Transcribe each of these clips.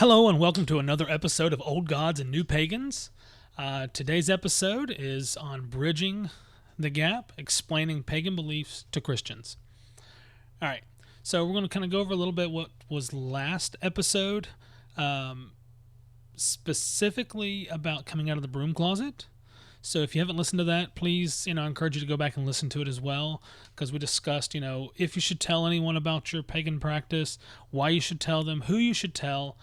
Hello and welcome to another episode of Old Gods and New Pagans. Today's episode is on bridging the gap, explaining pagan beliefs to Christians. All right, so we're going to kind of go over a little bit what was last episode, specifically about coming out of the broom closet. So if you haven't listened to that, please, I encourage you to go back and listen to it as well, because we discussed, if you should tell anyone about your pagan practice, why you should tell them, who you should tell,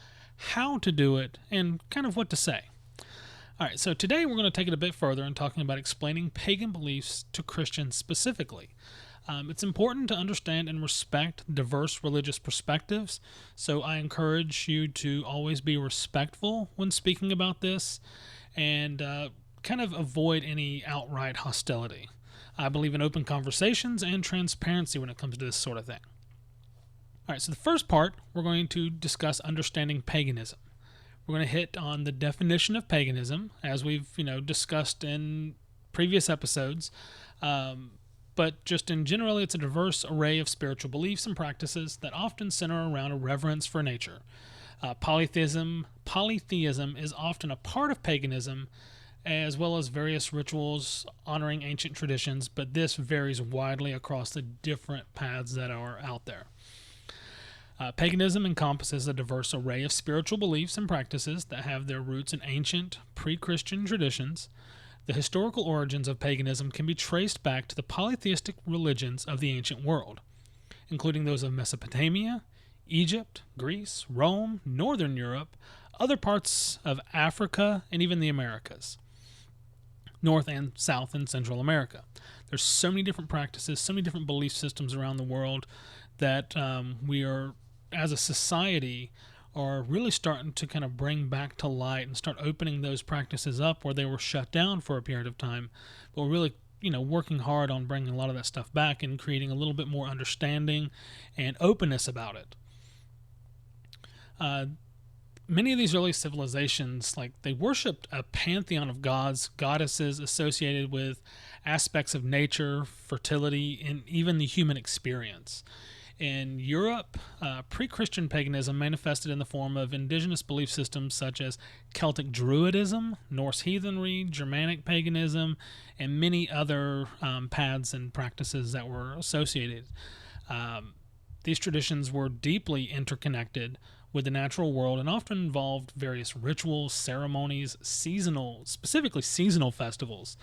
how to do it, and kind of what to say. All right, so today we're going to take it a bit further and talking about explaining pagan beliefs to Christians specifically. It's important to understand and respect diverse religious perspectives, so I encourage you to always be respectful when speaking about this and kind of avoid any outright hostility. I believe in open conversations and transparency when it comes to this sort of thing. All right, so the first part, we're going to discuss understanding paganism. We're going to hit on the definition of paganism, as we've, discussed in previous episodes. But just in general, it's a diverse array of spiritual beliefs and practices that often center around a reverence for nature. Polytheism is often a part of paganism, as well as various rituals honoring ancient traditions, but this varies widely across the different paths that are out there. Paganism encompasses a diverse array of spiritual beliefs and practices that have their roots in ancient, pre-Christian traditions. The historical origins of paganism can be traced back to the polytheistic religions of the ancient world, including those of Mesopotamia, Egypt, Greece, Rome, Northern Europe, other parts of Africa, and even the Americas, North and South and Central America. There's so many different practices, so many different belief systems around the world that we are, as a society, are really starting to kind of bring back to light and start opening those practices up where they were shut down for a period of time. But we're really, working hard on bringing a lot of that stuff back and creating a little bit more understanding and openness about it. Many of these early civilizations, they worshipped a pantheon of gods, goddesses associated with aspects of nature, fertility, and even the human experience. In Europe, pre-Christian paganism manifested in the form of indigenous belief systems such as Celtic Druidism, Norse heathenry, Germanic paganism, and many other paths and practices that were associated. These traditions were deeply interconnected with the natural world and often involved various rituals, ceremonies, specifically seasonal festivals,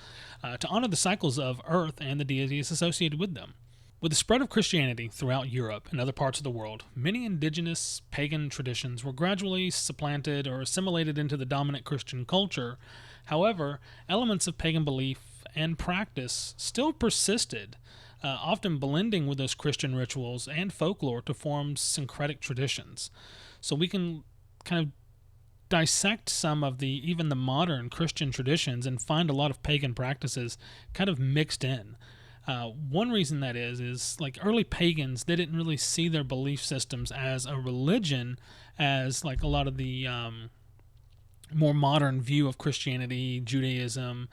to honor the cycles of Earth and the deities associated with them. With the spread of Christianity throughout Europe and other parts of the world, many indigenous pagan traditions were gradually supplanted or assimilated into the dominant Christian culture. However, elements of pagan belief and practice still persisted, often blending with those Christian rituals and folklore to form syncretic traditions. So we can kind of dissect some of even the modern Christian traditions and find a lot of pagan practices kind of mixed in. One reason that is early pagans, they didn't really see their belief systems as a religion, as a lot of the more modern view of Christianity, Judaism,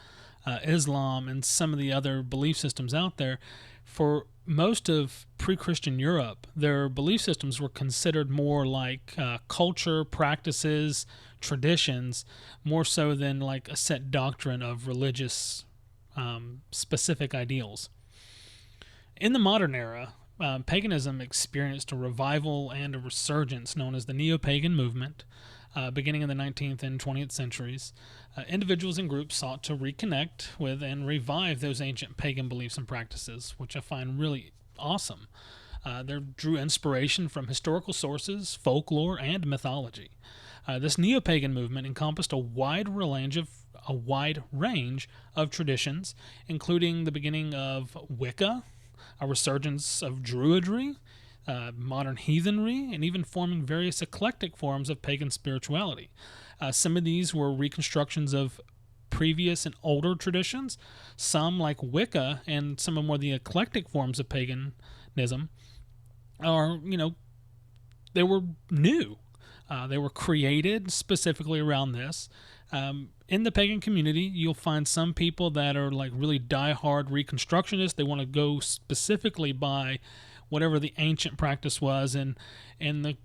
Islam, and some of the other belief systems out there. For most of pre-Christian Europe, their belief systems were considered more like culture, practices, traditions, more so than a set doctrine of religious specific ideals. In the modern era, paganism experienced a revival and a resurgence known as the neo-pagan movement. Beginning in the 19th and 20th centuries, individuals and groups sought to reconnect with and revive those ancient pagan beliefs and practices, which I find really awesome. They drew inspiration from historical sources, folklore, and mythology. This neo-pagan movement encompassed a wide range of traditions, including the beginning of Wicca, a resurgence of Druidry, modern heathenry, and even forming various eclectic forms of pagan spirituality. Some of these were reconstructions of previous and older traditions. Some, like Wicca, and some of more the eclectic forms of paganism, are, they were new. They were created specifically around this. In the pagan community, you'll find some people that are really die-hard reconstructionists. They want to go specifically by whatever the ancient practice was, and the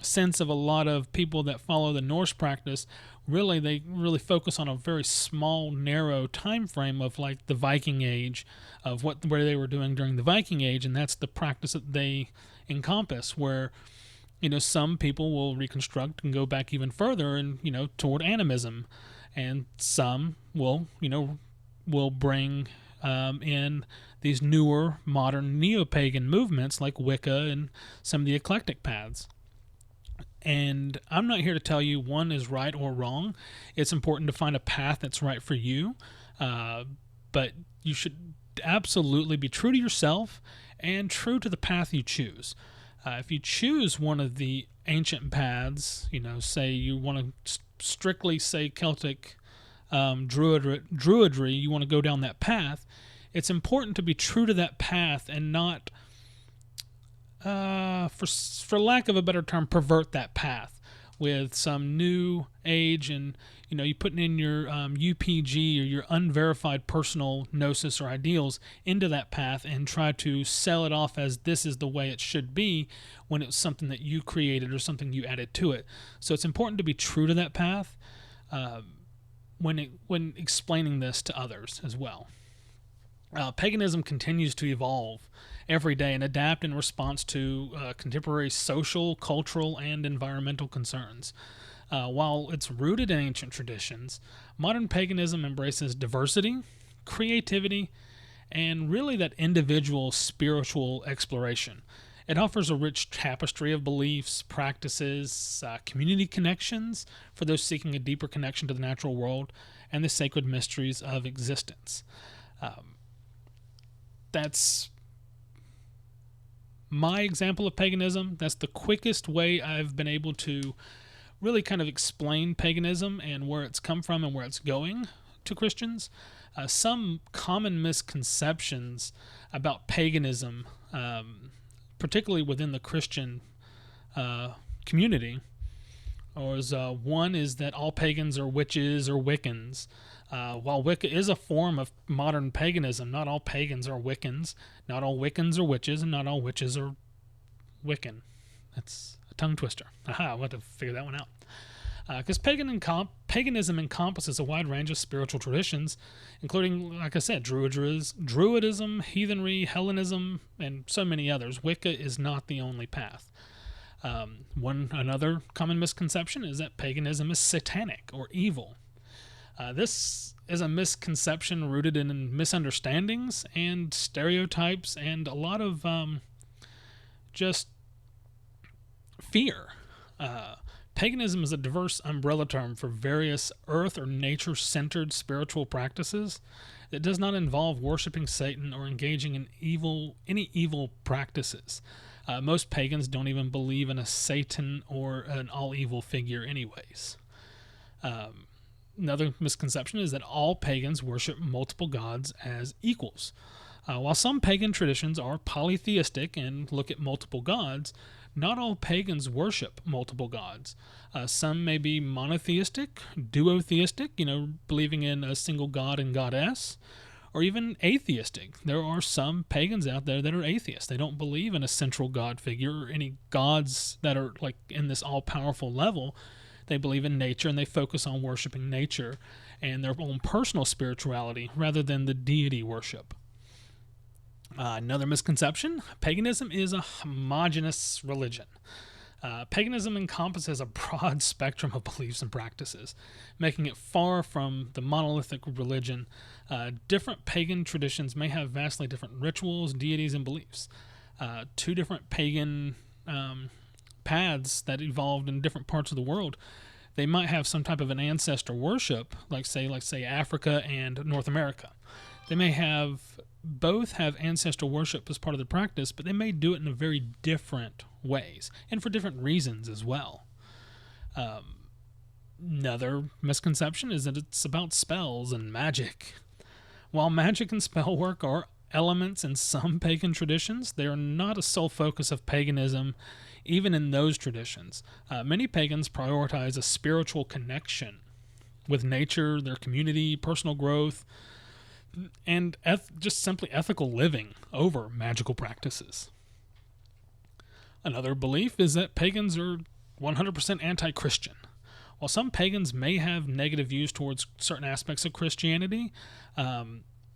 sense of a lot of people that follow the Norse practice, they really focus on a very small, narrow time frame of like the Viking Age, of where they were doing during the Viking Age, and that's the practice that they encompass. Where some people will reconstruct and go back even further, and toward animism, and some will bring in these newer, modern neo-pagan movements like Wicca and some of the eclectic paths. And I'm not here to tell you one is right or wrong. It's important to find a path that's right for you. But you should absolutely be true to yourself and true to the path you choose. If you choose one of the ancient paths, say you want to strictly say Celtic druidry, you want to go down that path, it's important to be true to that path and not, for lack of a better term, pervert that path with some new age and you putting in your UPG or your unverified personal gnosis or ideals into that path and try to sell it off as this is the way it should be when it's something that you created or something you added to it. So it's important to be true to that path when explaining this to others as well. Paganism continues to evolve every day and adapt in response to contemporary social, cultural, and environmental concerns. While it's rooted in ancient traditions, modern paganism embraces diversity, creativity, and really that individual spiritual exploration. It offers a rich tapestry of beliefs, practices, community connections for those seeking a deeper connection to the natural world and the sacred mysteries of existence. That's my example of paganism. That's the quickest way I've been able to really kind of explain paganism and where it's come from and where it's going to Christians. Some common misconceptions about paganism, particularly within the Christian community, one is that all pagans are witches or Wiccans. While Wicca is a form of modern paganism, not all pagans are Wiccans, not all Wiccans are witches, and not all witches are Wiccan. That's a tongue twister. Aha, I'll have to figure that one out. Because paganism encompasses a wide range of spiritual traditions, including, like I said, Druidism, heathenry, Hellenism, and so many others. Wicca is not the only path. Another common misconception is that paganism is satanic or evil. This is a misconception rooted in misunderstandings and stereotypes and a lot of just fear. Paganism is a diverse umbrella term for various earth or nature-centered spiritual practices that does not involve worshiping Satan or engaging in any evil practices. Most pagans don't even believe in a Satan or an all-evil figure anyways. Another misconception is that all pagans worship multiple gods as equals. While some pagan traditions are polytheistic and look at multiple gods, not all pagans worship multiple gods. Some may be monotheistic, duotheistic, believing in a single god and goddess, or even atheistic. There are some pagans out there that are atheists. They don't believe in a central god figure or any gods that are like in this all-powerful level. They believe in nature and they focus on worshiping nature and their own personal spirituality rather than the deity worship. Another misconception, paganism is a homogeneous religion. Paganism encompasses a broad spectrum of beliefs and practices, making it far from the monolithic religion. Different pagan traditions may have vastly different rituals, deities, and beliefs. Two different pagan paths that evolved in different parts of the world, they might have some type of an ancestor worship, like say Africa and North America. They may both have ancestor worship as part of the practice, but they may do it in a very different ways and for different reasons as well. Another misconception is that it's about spells and magic. While magic and spell work are elements in some pagan traditions, they are not a sole focus of paganism, even in those traditions. Many pagans prioritize a spiritual connection with nature, their community, personal growth, and just simply ethical living over magical practices. Another belief is that pagans are 100% anti-Christian. While some pagans may have negative views towards certain aspects of Christianity,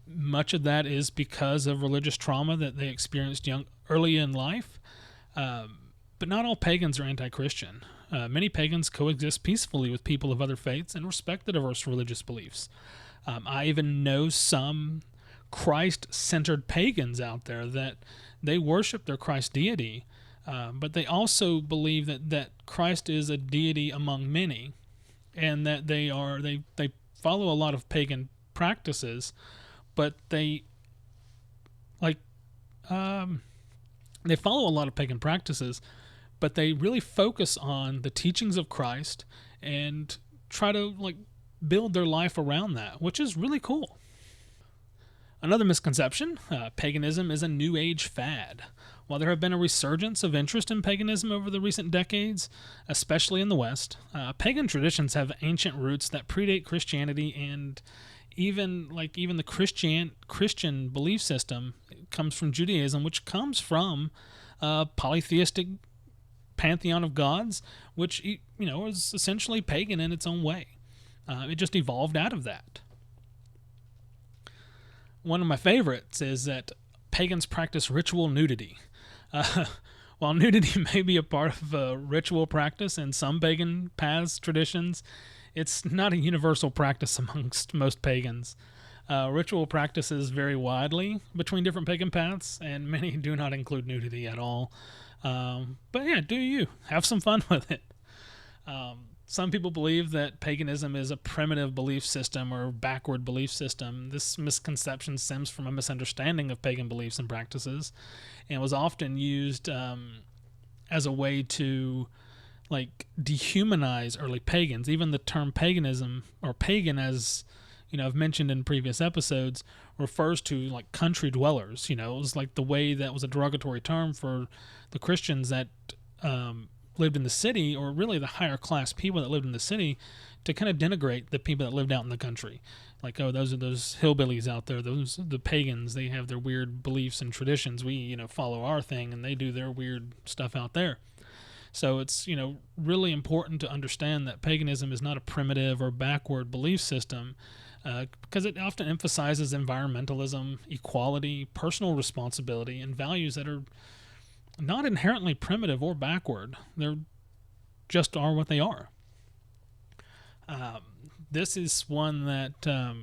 much of that is because of religious trauma that they experienced early in life. But not all pagans are anti-Christian. Many pagans coexist peacefully with people of other faiths and respect the diverse religious beliefs. I even know some Christ-centered pagans out there that they worship their Christ deity, but they also believe that Christ is a deity among many, and that they follow a lot of pagan practices, but they follow a lot of pagan practices, but they really focus on the teachings of Christ and try to build their life around that, which is really cool. Another misconception, paganism is a New Age fad. While there have been a resurgence of interest in paganism over the recent decades, especially in the West, pagan traditions have ancient roots that predate Christianity, and even the Christian belief system comes from Judaism, which comes from a polytheistic pantheon of gods, which is essentially pagan in its own way. It just evolved out of that. One of my favorites is that pagans practice ritual nudity. While nudity may be a part of a ritual practice in some pagan paths, traditions, it's not a universal practice amongst most pagans. Ritual practices vary widely between different pagan paths, and many do not include nudity at all. But yeah, do you. Have some fun with it. Some people believe that paganism is a primitive belief system or backward belief system. This misconception stems from a misunderstanding of pagan beliefs and practices, and was often used as a way to dehumanize early pagans. Even the term paganism, or pagan, as I've mentioned in previous episodes, refers to country dwellers. It was the way that was a derogatory term for the Christians that lived in the city, or really the higher class people that lived in the city, to kind of denigrate the people that lived out in the country. Those are those hillbillies out there, the pagans, they have their weird beliefs and traditions. We, follow our thing, and they do their weird stuff out there. So it's, really important to understand that paganism is not a primitive or backward belief system, because it often emphasizes environmentalism, equality, personal responsibility, and values that are not inherently primitive or backward. They're just are what they are. This is one that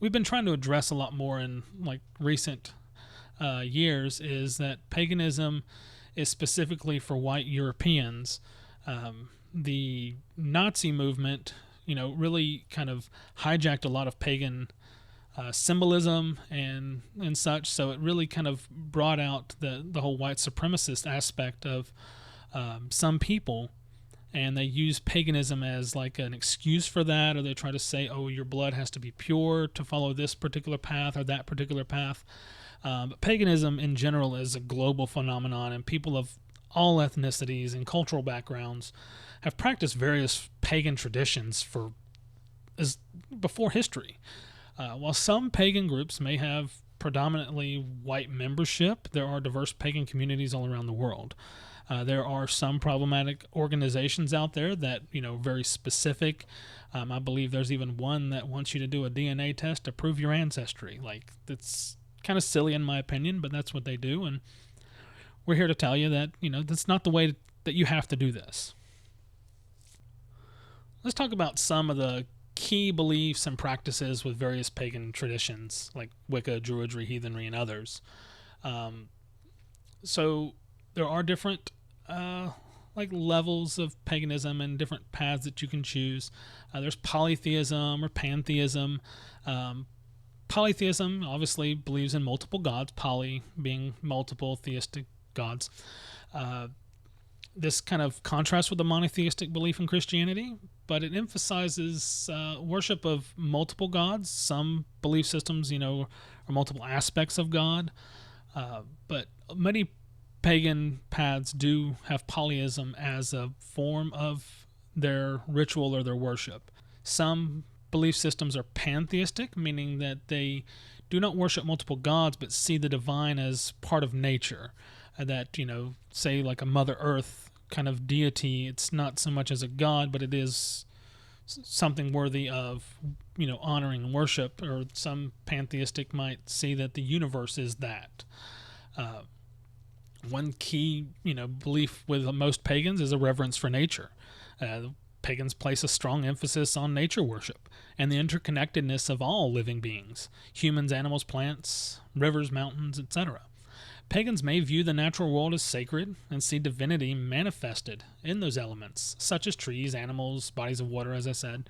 we've been trying to address a lot more in recent years, is that paganism is specifically for white Europeans. The Nazi movement, really kind of hijacked a lot of pagan symbolism and such, so it really kind of brought out the whole white supremacist aspect of some people, and they use paganism as an excuse for that, or they try to say, oh, your blood has to be pure to follow this particular path or that particular path. But paganism in general is a global phenomenon, and people of all ethnicities and cultural backgrounds have practiced various pagan traditions before history. While some pagan groups may have predominantly white membership, there are diverse pagan communities all around the world. There are some problematic organizations out there that, very specific. I believe there's even one that wants you to do a DNA test to prove your ancestry. That's kind of silly in my opinion, but that's what they do. And we're here to tell you that, that's not the way that you have to do this. Let's talk about some of the key beliefs and practices with various pagan traditions like Wicca, Druidry, heathenry, and others. So there are different levels of paganism and different paths that you can choose. There's polytheism or pantheism. Polytheism obviously believes in multiple gods, poly being multiple, theistic gods. This kind of contrasts with the monotheistic belief in Christianity, but it emphasizes worship of multiple gods. Some belief systems, are multiple aspects of God, but many pagan paths do have polyism as a form of their ritual or their worship. Some belief systems are pantheistic, meaning that they do not worship multiple gods, but see the divine as part of nature. That, say a Mother Earth kind of deity. It's not so much as a god, but it is something worthy of, honoring and worship. Or some pantheistic might see that the universe is that. One key, belief with most pagans is a reverence for nature. Pagans place a strong emphasis on nature worship and the interconnectedness of all living beings, humans, animals, plants, rivers, mountains, etc. Pagans may view the natural world as sacred and see divinity manifested in those elements, such as trees, animals, bodies of water, as I said.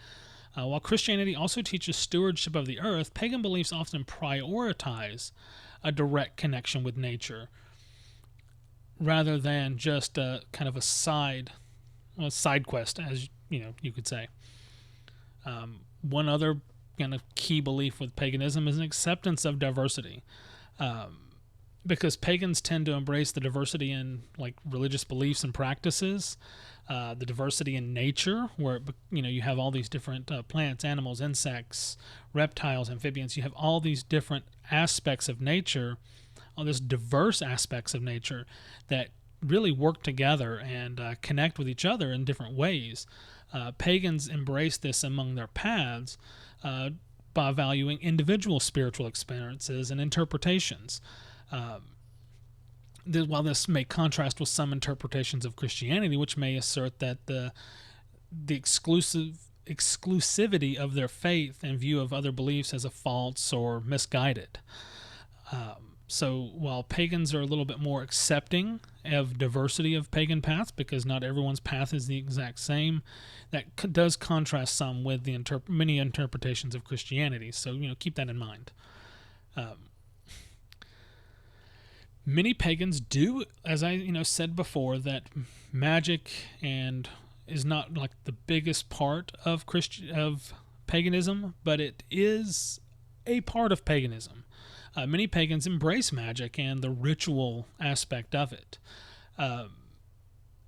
While Christianity also teaches stewardship of the earth, pagan beliefs often prioritize a direct connection with nature rather than just a kind of a side quest, as you could say. One other kind of key belief with paganism is an acceptance of diversity. Because pagans tend to embrace the diversity in religious beliefs and practices, the diversity in nature, where you have all these different plants, animals, insects, reptiles, amphibians. You have all these different aspects of nature, all these diverse aspects of nature that really work together and connect with each other in different ways. Pagans embrace this among their paths by valuing individual spiritual experiences and interpretations. While this may contrast with some interpretations of Christianity, which may assert that the exclusivity of their faith and view of other beliefs as a false or misguided. So while pagans are a little bit more accepting of diversity of pagan paths, because not everyone's path is the exact same, that does contrast some with the many interpretations of Christianity. So keep that in mind. Many pagans do, as I said before, that magic and is not the biggest part of paganism, but it is a part of paganism. Many pagans embrace magic and the ritual aspect of it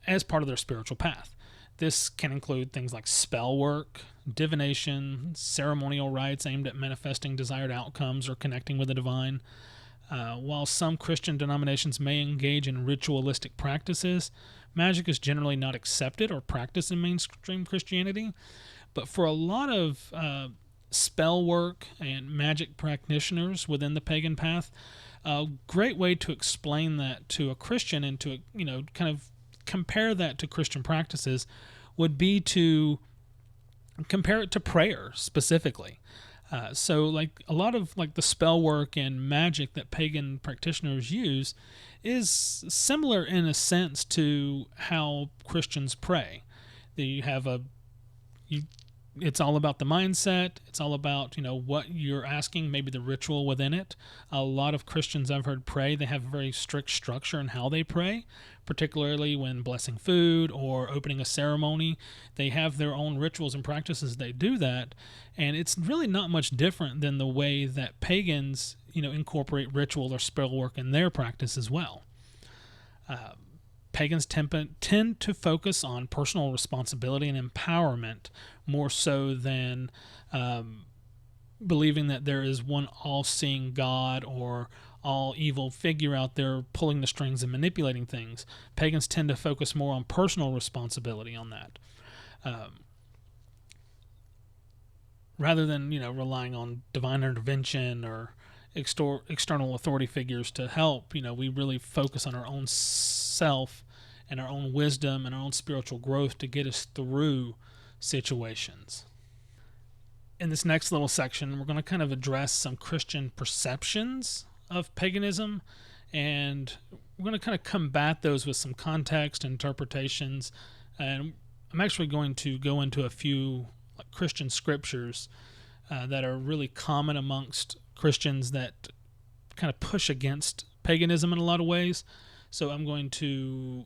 as part of their spiritual path. This can include things like spell work, divination, ceremonial rites aimed at manifesting desired outcomes or connecting with the divine. While some Christian denominations may engage in ritualistic practices, magic is generally not accepted or practiced in mainstream Christianity. But for a lot of spell work and magic practitioners within the pagan path, a great way to explain that to a Christian and to kind of compare that to Christian practices would be to compare it to prayer specifically. So a lot of the spell work and magic that pagan practitioners use is similar in a sense to how Christians pray. You have it's all about the mindset. It's all about, what you're asking, maybe the ritual within it. A lot of Christians I've heard pray, they have a very strict structure in how they pray, particularly when blessing food or opening a ceremony. They have their own rituals and practices. They do that. And it's really not much different than the way that pagans, incorporate ritual or spell work in their practice as well. Pagans tend to focus on personal responsibility and empowerment more so than believing that there is one all-seeing God or all-evil figure out there pulling the strings and manipulating things. Pagans tend to focus more on personal responsibility on that. Rather than, relying on divine intervention or external authority figures to help, we really focus on our own self and our own wisdom and our own spiritual growth to get us through situations. In this next little section, we're going to kind of address some Christian perceptions of paganism, and we're going to kind of combat those with some context and interpretations. And I'm actually going to go into a few Christian scriptures that are really common amongst Christians that kind of push against paganism in a lot of ways. So I'm going to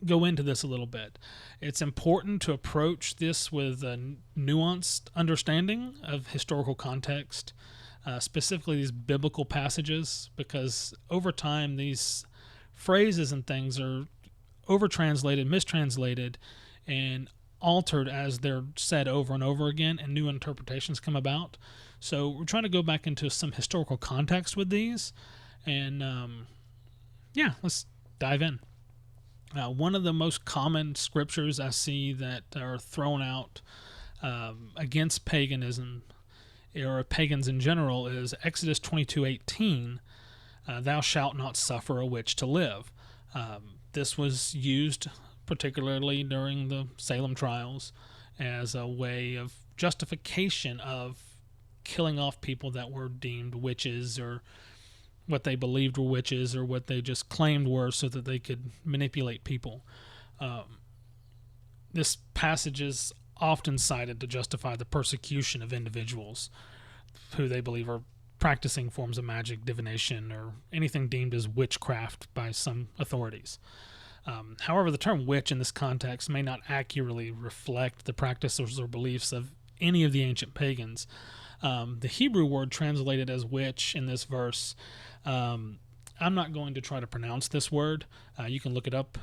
go into this a little bit. It's important to approach this with a nuanced understanding of historical context, specifically these biblical passages, because over time these phrases and things are overtranslated, mistranslated, and altered as they're said over and over again, and new interpretations come about. So we're trying to go back into some historical context with these, and let's dive in. One of the most common scriptures I see that are thrown out against paganism or pagans in general is Exodus 22:18. Thou shalt not suffer a witch to live. This was used particularly during the Salem trials as a way of justification of killing off people that were deemed witches, or what they believed were witches, or what they just claimed were, so that they could manipulate people. This passage is often cited to justify the persecution of individuals who they believe are practicing forms of magic, divination, or anything deemed as witchcraft by some authorities. However, the term witch in this context may not accurately reflect the practices or beliefs of any of the ancient pagans. The Hebrew word translated as witch in this verse, I'm not going to try to pronounce this word. You can look it up.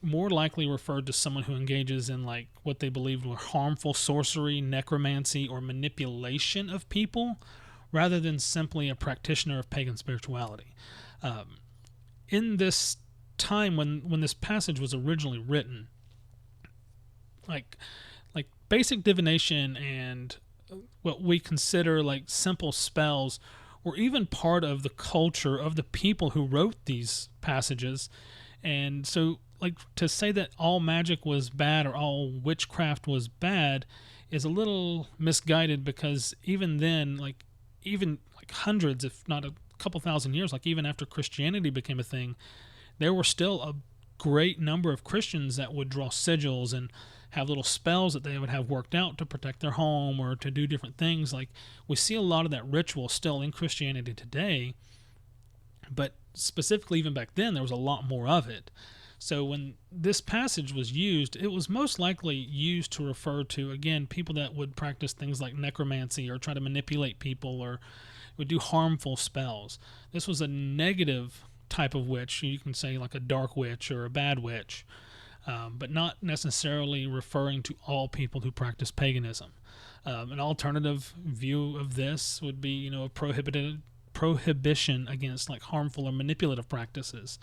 More likely referred to someone who engages in like what they believed were harmful sorcery, necromancy, or manipulation of people, rather than simply a practitioner of pagan spirituality. In this time when this passage was originally written, like basic divination and what we consider like simple spells were even part of the culture of the people who wrote these passages. And so, like, to say that all magic was bad or all witchcraft was bad is a little misguided, because even then, even hundreds, if not a couple thousand years, like even after Christianity became a thing, there were still a great number of Christians that would draw sigils and have little spells that they would have worked out to protect their home or to do different things. Like, we see a lot of that ritual still in Christianity today, but specifically even back then there was a lot more of it. So when this passage was used, it was most likely used to refer to, again, people that would practice things like necromancy or try to manipulate people or would do harmful spells. This was a negative type of witch. You can say like a dark witch or a bad witch, but not necessarily referring to all people who practice paganism. An alternative view of this would be, a prohibition against like harmful or manipulative practices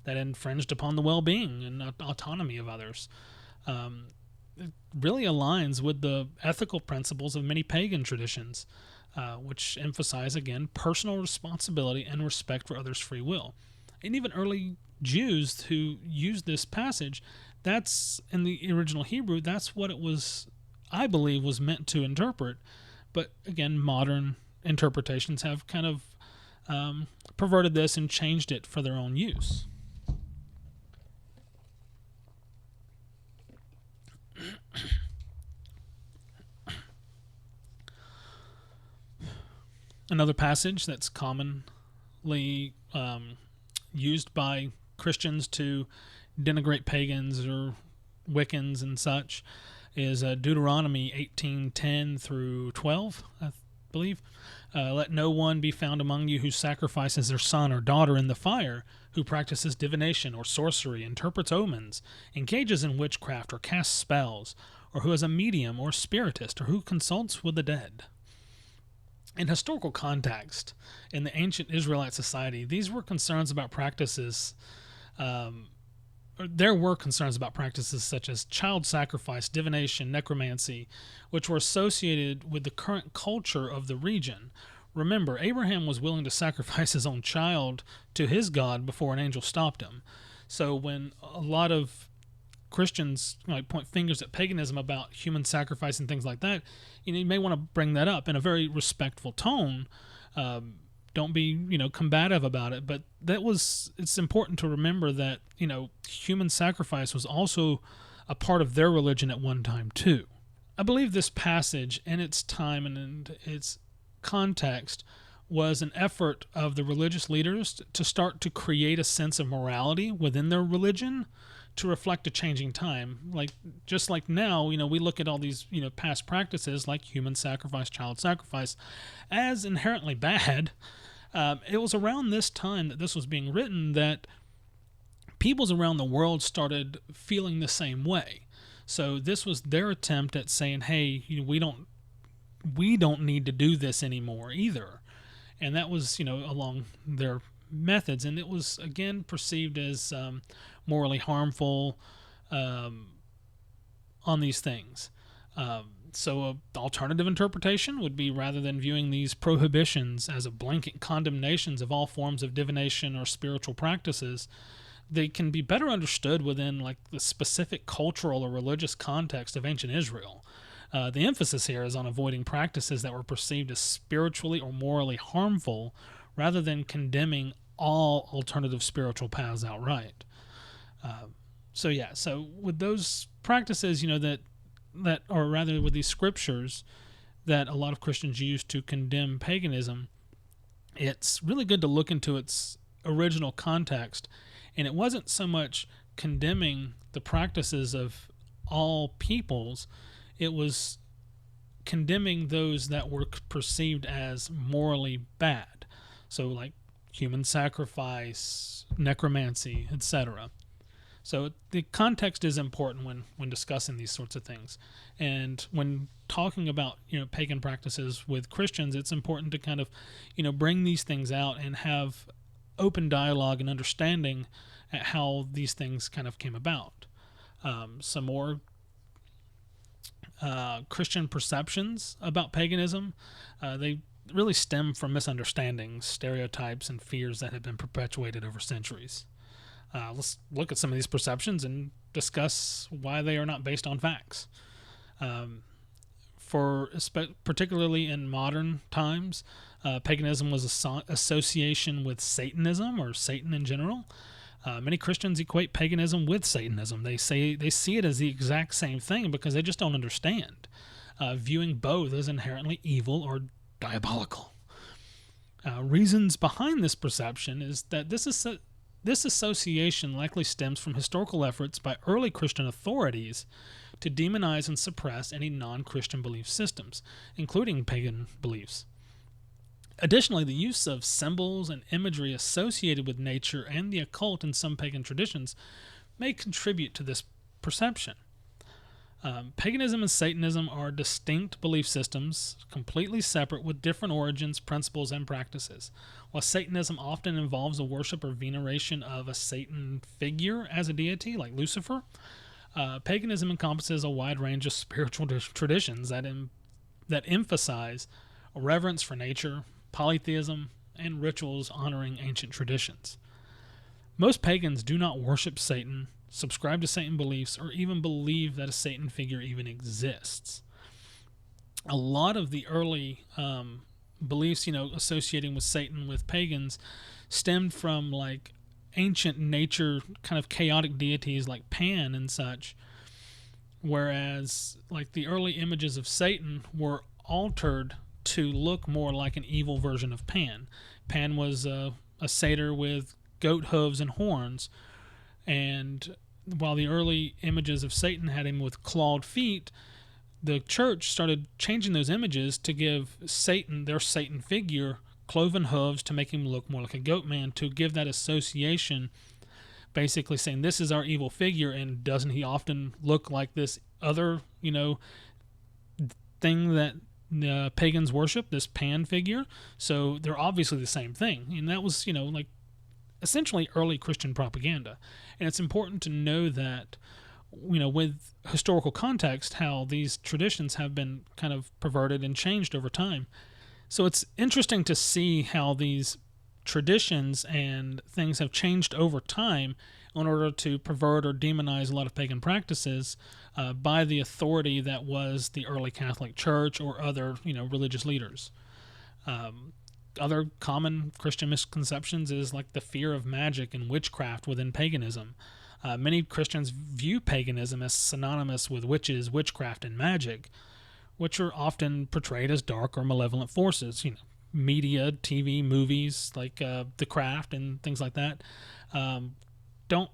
that infringed upon the well-being and autonomy of others. It really aligns with the ethical principles of many pagan traditions, which emphasize, again, personal responsibility and respect for others' free will. And even early Jews who used this passage, that's in the original Hebrew, that's what it was, I believe, was meant to interpret. But again, modern interpretations have kind of perverted this and changed it for their own use. Another passage that's commonly used by Christians to denigrate pagans or Wiccans and such is Deuteronomy 18:10 through 12, I believe. Let no one be found among you who sacrifices their son or daughter in the fire, who practices divination or sorcery, interprets omens, engages in witchcraft or casts spells, or who is a medium or spiritist, or who consults with the dead. In historical context, in the ancient Israelite society, these were concerns about practices. There were concerns about practices such as child sacrifice, divination, necromancy, which were associated with the current culture of the region. Remember, Abraham was willing to sacrifice his own child to his God before an angel stopped him. So when a lot of Christians point fingers at paganism about human sacrifice and things like that, you may want to bring that up in a very respectful tone. Don't be, combative about it. But it's important to remember that, human sacrifice was also a part of their religion at one time too. I believe this passage in its time and in its context was an effort of the religious leaders to start to create a sense of morality within their religion to reflect a changing time. Just like now, we look at all these, past practices like human sacrifice, child sacrifice as inherently bad. It was around this time that this was being written that peoples around the world started feeling the same way. So this was their attempt at saying, hey, we don't need to do this anymore either. And that was, along their methods, and it was again perceived as morally harmful on these things. So the alternative interpretation would be, rather than viewing these prohibitions as a blanket condemnations of all forms of divination or spiritual practices, they can be better understood within like the specific cultural or religious context of ancient Israel. The emphasis here is on avoiding practices that were perceived as spiritually or morally harmful, rather than condemning all alternative spiritual paths outright. So with those practices, or rather with these scriptures that a lot of Christians use to condemn paganism, it's really good to look into its original context. And it wasn't so much condemning the practices of all peoples, it was condemning those that were perceived as morally bad. So like human sacrifice, necromancy, etc. So the context is important when discussing these sorts of things. And when talking about pagan practices with Christians, it's important to kind of bring these things out and have open dialogue and understanding at how these things kind of came about. Some more Christian perceptions about paganism, they really stem from misunderstandings, stereotypes, and fears that have been perpetuated over centuries. Let's look at some of these perceptions and discuss why they are not based on facts. Particularly in modern times, paganism was association with Satanism, or Satan in general. Many Christians equate paganism with Satanism. They see it as the exact same thing because they just don't understand, viewing both as inherently evil or diabolical. Reasons behind this perception is that this association likely stems from historical efforts by early Christian authorities to demonize and suppress any non-Christian belief systems, including pagan beliefs. Additionally, the use of symbols and imagery associated with nature and the occult in some pagan traditions may contribute to this perception. Paganism and Satanism are distinct belief systems, completely separate with different origins, principles, and practices. While Satanism often involves a worship or veneration of a Satan figure as a deity, like Lucifer, paganism encompasses a wide range of spiritual traditions that emphasize a reverence for nature, polytheism, and rituals honoring ancient traditions. Most pagans do not worship Satan, subscribe to Satan beliefs, or even believe that a Satan figure even exists. A lot of the early beliefs, associating with Satan with pagans stemmed from like ancient nature, kind of chaotic deities like Pan and such, whereas like the early images of Satan were altered to look more like an evil version of Pan. Pan was a satyr with goat hooves and horns, and while the early images of Satan had him with clawed feet, the church started changing those images to give Satan, their Satan figure, cloven hooves to make him look more like a goat man, to give that association, basically saying this is our evil figure, and doesn't he often look like this other, thing that pagans worship, this Pan figure? So they're obviously the same thing. And that was, like essentially early Christian propaganda. And it's important to know that, with historical context, how these traditions have been kind of perverted and changed over time. So it's interesting to see how these traditions and things have changed over time in order to pervert or demonize a lot of pagan practices by the authority that was the early Catholic Church or other, religious leaders. Other common Christian misconceptions is like the fear of magic and witchcraft within paganism. Many Christians view paganism as synonymous with witches, witchcraft, and magic, which are often portrayed as dark or malevolent forces. Media, TV, movies like The Craft and things like that don't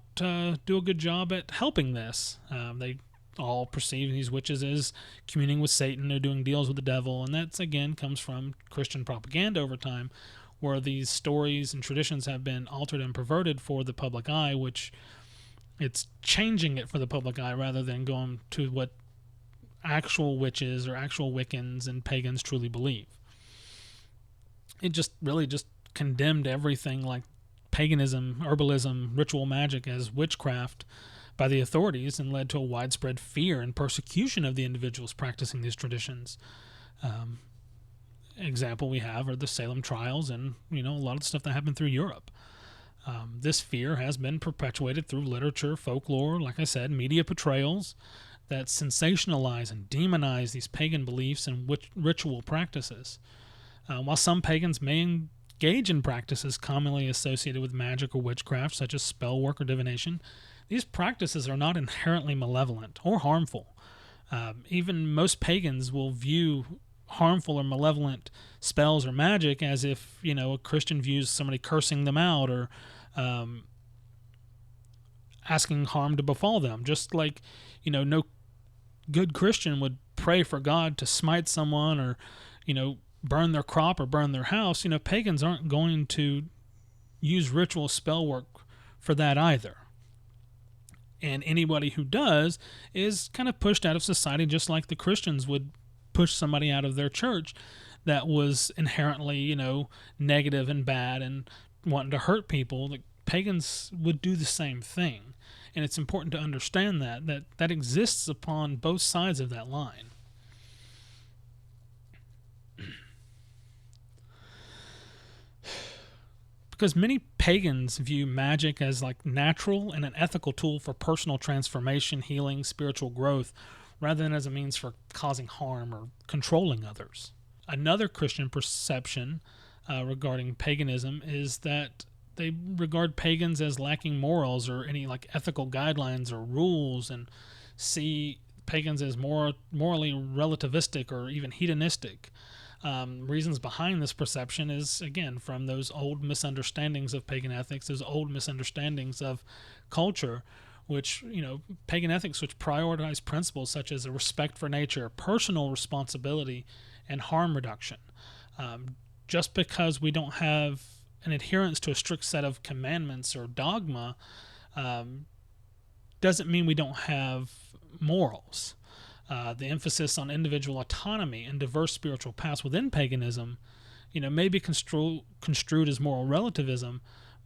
do a good job at helping this. They all perceive these witches as communing with Satan or doing deals with the devil, and that's again comes from Christian propaganda over time, where these stories and traditions have been altered and perverted for the public eye, which it's changing it for the public eye rather than going to what actual witches or actual Wiccans and pagans truly believe. It just really just condemned everything like paganism, herbalism, ritual magic as witchcraft by the authorities and led to a widespread fear and persecution of the individuals practicing these traditions. Example we have are the Salem trials and, a lot of the stuff that happened through Europe. This fear has been perpetuated through literature, folklore, like I said, media portrayals that sensationalize and demonize these pagan beliefs and ritual practices. While some pagans may engage in practices commonly associated with magic or witchcraft, such as spell work or divination, these practices are not inherently malevolent or harmful. Even most pagans will view harmful or malevolent spells or magic as if, a Christian views somebody cursing them out or asking harm to befall them. Just like, no good Christian would pray for God to smite someone or, burn their crop or burn their house. Pagans aren't going to use ritual spell work for that either. And anybody who does is kind of pushed out of society, just like the Christians would push somebody out of their church that was inherently, negative and bad and wanting to hurt people. The pagans would do the same thing. And it's important to understand that exists upon both sides of that line. Because many pagans view magic as like natural and an ethical tool for personal transformation, healing, spiritual growth, rather than as a means for causing harm or controlling others. Another Christian perception regarding paganism is that they regard pagans as lacking morals or any like ethical guidelines or rules, and see pagans as more morally relativistic or even hedonistic. Reasons behind this perception is, again, from those old misunderstandings of pagan ethics, those old misunderstandings of culture, which, pagan ethics which prioritize principles such as a respect for nature, personal responsibility, and harm reduction. Just because we don't have an adherence to a strict set of commandments or dogma doesn't mean we don't have morals. The emphasis on individual autonomy and diverse spiritual paths within paganism, may be construed as moral relativism,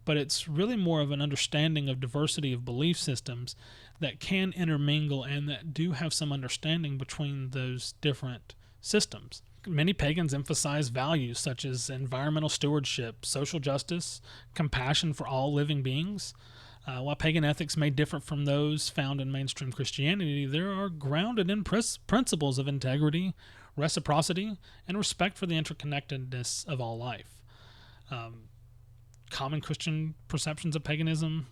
but it's really more of an understanding of diversity of belief systems that can intermingle and that do have some understanding between those different systems. Many pagans emphasize values such as environmental stewardship, social justice, compassion for all living beings. While pagan ethics may differ from those found in mainstream Christianity, they are grounded in principles of integrity, reciprocity, and respect for the interconnectedness of all life. Common Christian perceptions of paganism.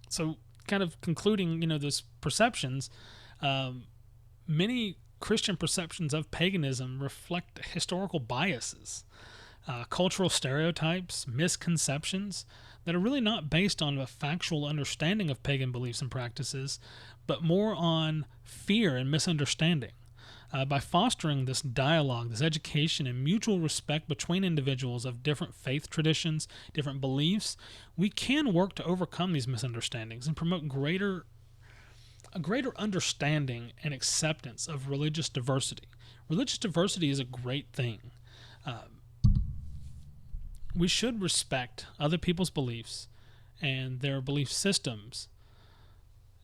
So, kind of concluding, those perceptions, many Christian perceptions of paganism reflect historical biases, cultural stereotypes, misconceptions that are really not based on a factual understanding of pagan beliefs and practices, but more on fear and misunderstanding. By fostering this dialogue, this education, and mutual respect between individuals of different faith traditions, different beliefs, we can work to overcome these misunderstandings and promote a greater understanding and acceptance of religious diversity. Religious diversity is a great thing. We should respect other people's beliefs and their belief systems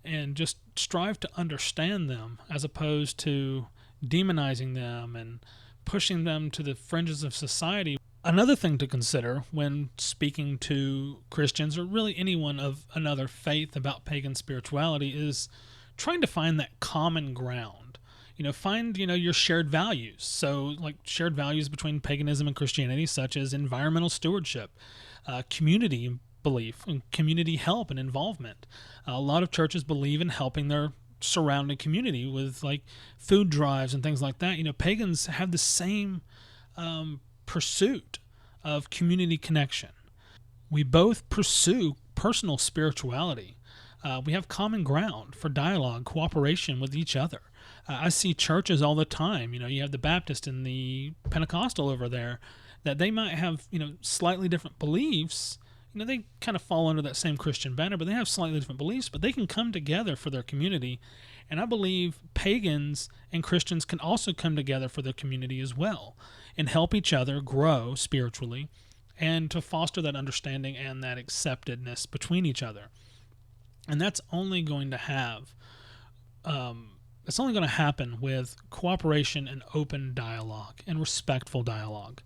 and just strive to understand them as opposed to demonizing them and pushing them to the fringes of society. Another thing to consider when speaking to Christians or really anyone of another faith about pagan spirituality is trying to find that common ground. Find, your shared values. So, like shared values between paganism and Christianity, such as environmental stewardship, community belief, and community help and involvement. A lot of churches believe in helping their surrounding community with, like, food drives and things like that. Pagans have the same pursuit of community connection. We both pursue personal spirituality. We have common ground for dialogue, cooperation with each other. I see churches all the time. You have the Baptist and the Pentecostal over there, that they might have, slightly different beliefs. They kind of fall under that same Christian banner, but they have slightly different beliefs, but they can come together for their community. And I believe pagans and Christians can also come together for their community as well and help each other grow spiritually and to foster that understanding and that acceptedness between each other. And that's only going to happen with cooperation and open dialogue and respectful dialogue.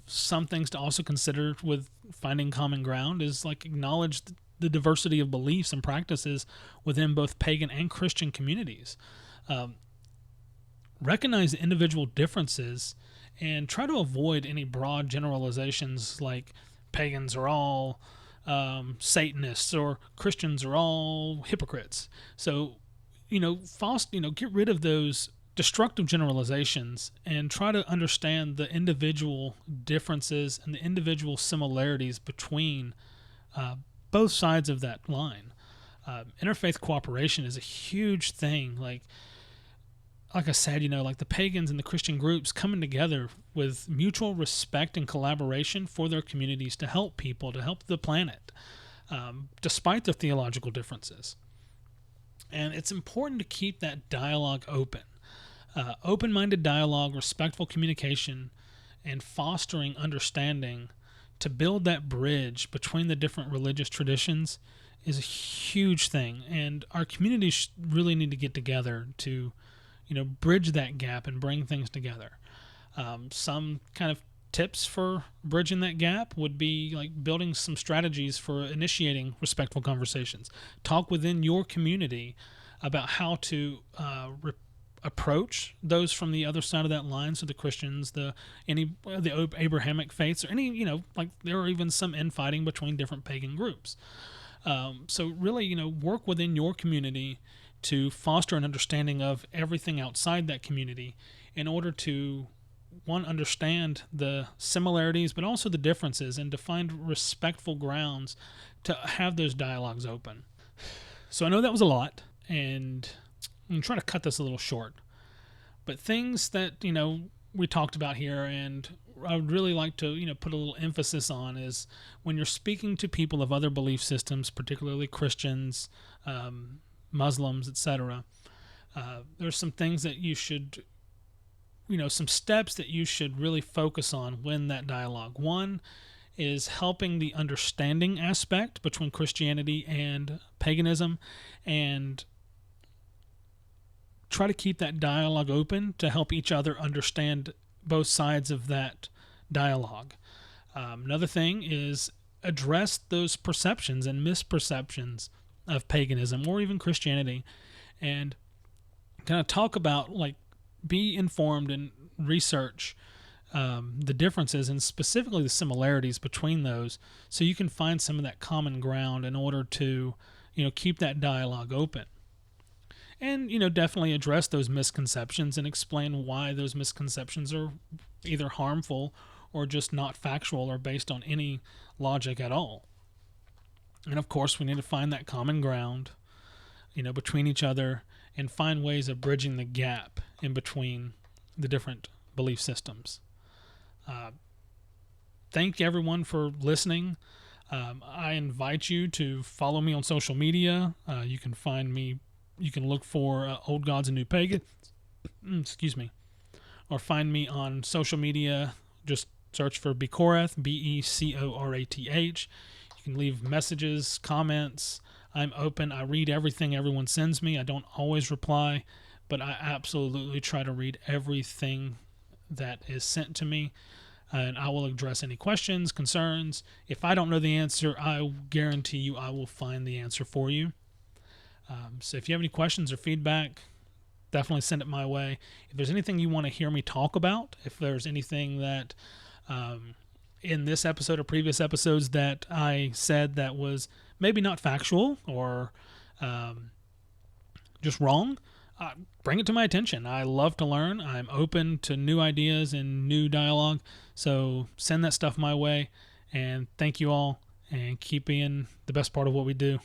Some things to also consider with finding common ground is like acknowledge the diversity of beliefs and practices within both pagan and Christian communities. Recognize individual differences and try to avoid any broad generalizations like pagans are all Satanists or Christians are all hypocrites. So, get rid of those destructive generalizations and try to understand the individual differences and the individual similarities between both sides of that line. Interfaith cooperation is a huge thing. Like I said, like the pagans and the Christian groups coming together with mutual respect and collaboration for their communities to help people, to help the planet, despite their theological differences. And it's important to keep that dialogue open. Open-minded dialogue, respectful communication, and fostering understanding to build that bridge between the different religious traditions is a huge thing. And our communities really need to get together to, bridge that gap and bring things together. Some kind of tips for bridging that gap would be like building some strategies for initiating respectful conversations. Talk within your community about how to approach those from the other side of that line, so the Christians, the Abrahamic faiths, or any, like there are even some infighting between different pagan groups. So really, work within your community to foster an understanding of everything outside that community in order to, one, understand the similarities, but also the differences, and to find respectful grounds to have those dialogues open. So I know that was a lot, and I'm trying to cut this a little short, but things that, we talked about here and I would really like to, put a little emphasis on is when you're speaking to people of other belief systems, particularly Christians, Muslims, etc., there's some things that you should, some steps that you should really focus on when that dialogue. One is helping the understanding aspect between Christianity and paganism, and try to keep that dialogue open to help each other understand both sides of that dialogue. Another thing is address those perceptions and misperceptions of paganism or even Christianity, and kind of talk about, be informed and research the differences and specifically the similarities between those, so you can find some of that common ground in order to, keep that dialogue open. And, definitely address those misconceptions and explain why those misconceptions are either harmful or just not factual or based on any logic at all. And, of course, we need to find that common ground, between each other and find ways of bridging the gap in between the different belief systems. Thank everyone for listening. I invite you to follow me on social media. You can find me. You can look for Old Gods and New Pagans, or find me on social media. Just search for Becorath, Becorath. You can leave messages, comments. I'm open. I read everything everyone sends me. I don't always reply, but I absolutely try to read everything that is sent to me, and I will address any questions, concerns. If I don't know the answer, I guarantee you I will find the answer for you. So if you have any questions or feedback, definitely send it my way. If there's anything you want to hear me talk about, if there's anything that in this episode or previous episodes that I said that was maybe not factual or just wrong, bring it to my attention. I love to learn. I'm open to new ideas and new dialogue. So send that stuff my way. And thank you all, and keep being the best part of what we do.